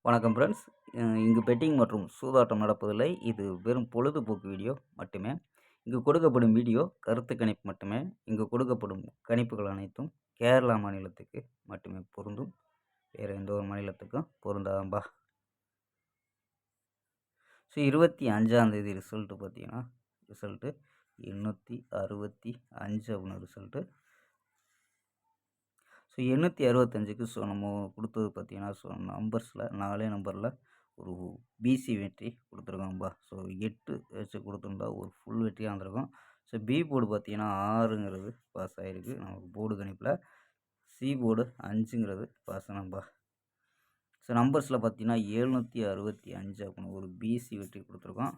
வணக்கம் ஃப்ரெண்ட்ஸ். இங்கு பெட்டிங் மற்றும் சூதாட்டம் நடப்பதில்லை. இது வெறும் பொழுதுபோக்கு வீடியோ மட்டுமே. இங்கு கொடுக்கப்படும் வீடியோ கருத்து கணிப்பு மட்டுமே. இங்கு கொடுக்கப்படும் கணிப்புகள் அனைத்தும் கேரளா மாநிலத்துக்கு மட்டுமே பொருந்தும். வேறு எந்த ஒரு மாநிலத்துக்கும் பொருந்தாதம்பா. ஸோ 25ஆம் தேதி ரிசல்ட்டு பார்த்தீங்கன்னா, ரிசல்ட்டு 865 அப்படின்னு ரிசல்ட்டு. ஸோ 865க்கு நம்ம கொடுத்தது பார்த்தீங்கன்னா, நம்பர்ஸில் 4 நம்பரில் ஒரு பிசி வெற்றி கொடுத்துருக்கோம்பா. ஸோ 8 வச்சு கொடுத்துருந்தா ஒரு ஃபுல் வெற்றியாக இருந்திருக்கும். ஸோ பி போர்டு பார்த்தீங்கன்னா 6ங்கிறது பாஸ் ஆகிருக்கு நமக்கு போர்டு கணிப்பில். சி போர்டு 5ங்கிறது பாஸ் ஆனம்பா. ஸோ நம்பர்ஸில் பார்த்தீங்கன்னா 765 அப்படின்னு ஒரு பிசி வெற்றி கொடுத்துருக்கோம்.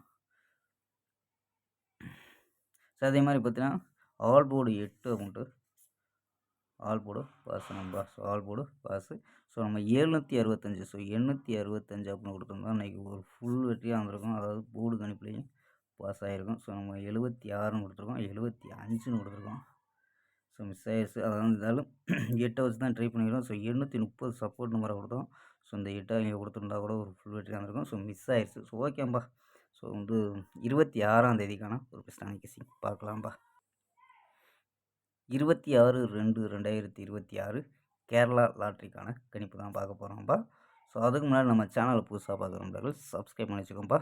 ஸோ அதே மாதிரி பார்த்தீங்கன்னா ஆல் போர்டு 8 அப்படின்ட்டு ஆல் போர்டு பாஸ் நம்பா. So all board pass. So நம்ம 765 865 அப்படின்னு கொடுத்துருந்தோம். இன்றைக்கி ஒரு ஃபுல் வெற்றியாக வந்திருக்கும். அதாவது போர்டு கணிப்புலேயும் பாஸ் ஆகிருக்கும். ஸோ நம்ம 76ன்னு கொடுத்துருக்கோம், 75ன்னு கொடுத்துருக்கோம். ஸோ மிஸ் ஆயிடுச்சு. அதாவது இருந்தாலும் 8 வச்சு தான் ட்ரை பண்ணிக்கிறோம். ஸோ 830 சப்போர்ட் நம்பரை கொடுத்தோம். ஸோ இந்த 8 நீங்கள் கொடுத்துருந்தா கூட ஒரு ஃபுல் வெற்றியாக இருந்திருக்கும். ஸோ மிஸ் ஆயிடுச்சு. ஸோ ஓகேம்பா. ஸோ 26ஆம் தேதிக்கான ஒரு பெஸ்ட்டான கெஸ்ஸிங் பார்க்கலாம்பா. 26/2/2026 கேரளா லாட்ரிக்கான கணிப்பு தான் பார்க்க போகிறோம்ப்பா. ஸோ அதுக்கு முன்னாடி நம்ம சேனலை புதுசாக பார்க்குற நண்பர்கள் சப்ஸ்கிரைப் பண்ணி வச்சுக்கோம்பா.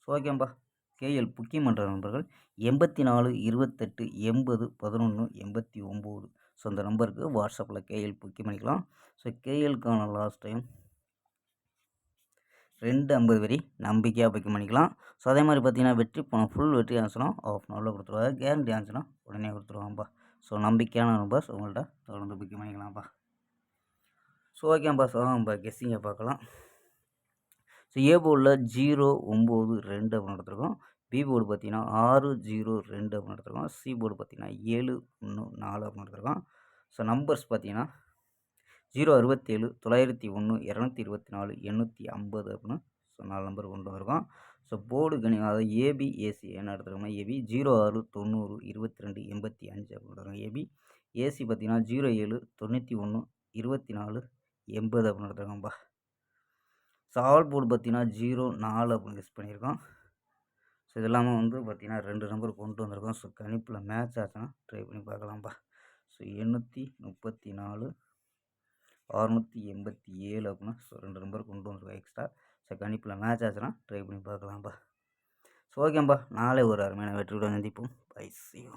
ஸோ ஓகேம்பா. கேஎல் புக்கிங் பண்ணுற நண்பர்கள் 84 28 80 11 89. ஸோ அந்த நம்பருக்கு வாட்ஸ்அப்பில் கேஎல் புக்கிங் பண்ணிக்கலாம். ஸோ கேஎலுக்கான லாஸ்ட் டைம் 250 வரி நம்பிக்கையாக புக்கிங் பண்ணிக்கலாம். ஸோ அதே மாதிரி பார்த்தீங்கன்னா வெற்றி பணம் ஃபுல் வெற்றி ஆச்சுன்னா ஆஃப் அன் ஹவரில் கொடுத்துருவாங்க. கேரண்டி ஆச்சுன்னா உடனே கொடுத்துருவாங்கப்பா. ஸோ நம்பிக்கையான நம்பர்ஸ் உங்கள்கிட்ட தொடர்ந்து புக்கிங் பண்ணிக்கலாம்ப்பா. ஸோ ஓகேப்பா. ஸோ கெஸ்ஸிங்கை பார்க்கலாம். ஸோ ஏ போர்டில் 092 அப்படின்னு எடுத்துருக்கோம். பி போர்டு பார்த்தீங்கன்னா 602 அப்படின்னு எடுத்துருக்கோம். சி போர்டு பார்த்தீங்கன்னா 714 அப்படின்னு எடுத்துருக்கோம். ஸோ நம்பர்ஸ் பார்த்தீங்கன்னா 067 901 224 850 அப்படின்னு ஸோ 4 நம்பர் கொண்டு வந்திருக்கோம். ஸோ போர்டு அதாவது ஏபி ஏசி என்ன எடுத்துருக்கோம்னா ஏபி 06 90 22 85 அப்படின்னு எடுத்துருக்கோம். ஏபி ஏசி பார்த்தீங்கன்னா 07 91 24 80 அப்படின்னு எடுத்துருக்கோம்ப்பா. ஸோ ஆல் போர்டு பார்த்தீங்கன்னா 04 அப்படின்னு யூஸ் பண்ணியிருக்கோம். ஸோ இது இல்லாமல் பார்த்தீங்கன்னா 2 நம்பர் கொண்டு வந்திருக்கோம். ஸோ கணிப்பில் மேட்ச் ஆச்சுன்னா ட்ரை பண்ணி பார்க்கலாம்ப்பா. ஸோ 834 687 அப்படின்னா ஸோ 2 நம்பர் கொண்டு வந்திருக்கோம் எக்ஸ்ட்ரா. ஸோ கணிப்பில் மேட்ச் ஆச்சுன்னா ட்ரை பண்ணி பார்க்கலாம்ப்பா. ஸோ ஓகேம்பா. நாளை ஒரு அருமையான வெற்றியுடன் சந்திப்போம். Bye, see you.